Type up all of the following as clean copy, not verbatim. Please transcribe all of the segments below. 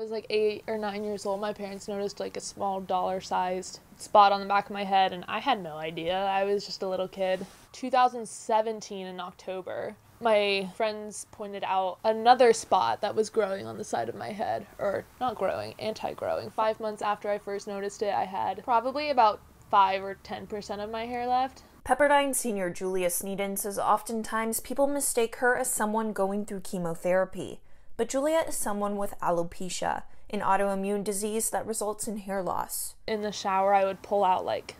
was like 8 or 9 years old, my parents noticed like a small dollar-sized spot on the back of my head, and I had no idea. I was just a little kid. 2017 in October, my friends pointed out another spot that was growing on the side of my head, or not growing, anti-growing. 5 months after I first noticed it, I had probably about 5 or 10% of my hair left. Pepperdine senior Julia Sneeden says oftentimes people mistake her as someone going through chemotherapy. But Julia is someone with alopecia, an autoimmune disease that results in hair loss. In the shower, I would pull out like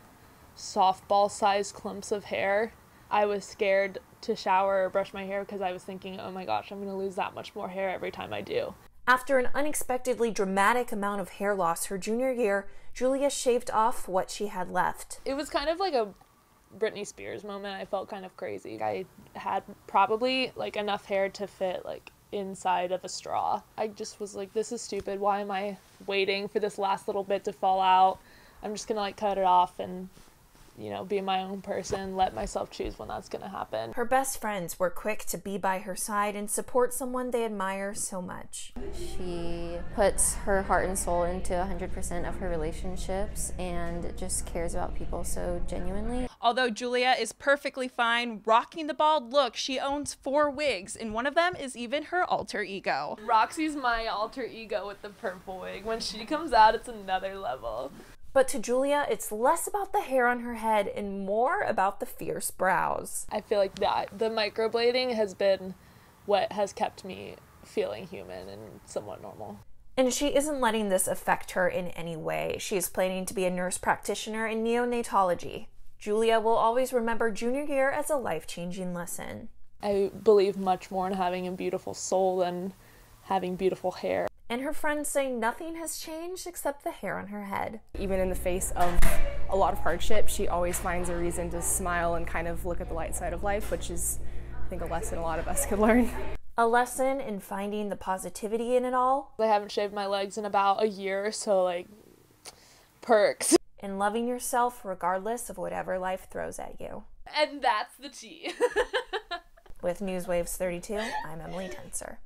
softball-sized clumps of hair. I was scared to shower or brush my hair because I was thinking, oh my gosh, I'm going to lose that much more hair every time I do. After an unexpectedly dramatic amount of hair loss her junior year, Julia shaved off what she had left. It was kind of like a Britney Spears moment. I felt kind of crazy. I had probably like enough hair to fit like inside of a straw. I just was like, this is stupid. Why am I waiting for this last little bit to fall out? I'm just gonna like cut it off and, you know, be my own person, let myself choose when that's gonna happen. Her best friends were quick to be by her side and support someone they admire so much. She puts her heart and soul into 100% of her relationships and just cares about people so genuinely. Although Julia is perfectly fine rocking the bald look, she owns 4 wigs, and one of them is even her alter ego. Roxy's my alter ego with the purple wig. When she comes out, it's another level. But to Julia, it's less about the hair on her head and more about the fierce brows. I feel like that the microblading has been what has kept me feeling human and somewhat normal. And she isn't letting this affect her in any way. She is planning to be a nurse practitioner in neonatology. Julia will always remember junior year as a life-changing lesson. I believe much more in having a beautiful soul than having beautiful hair. And her friends say nothing has changed except the hair on her head. Even in the face of a lot of hardship, she always finds a reason to smile and kind of look at the light side of life, which is, I think, a lesson a lot of us could learn. A lesson in finding the positivity in it all. I haven't shaved my legs in about a year, so like, perks. And loving yourself regardless of whatever life throws at you. And that's the tea. With Newswaves 32, I'm Emily Tencer.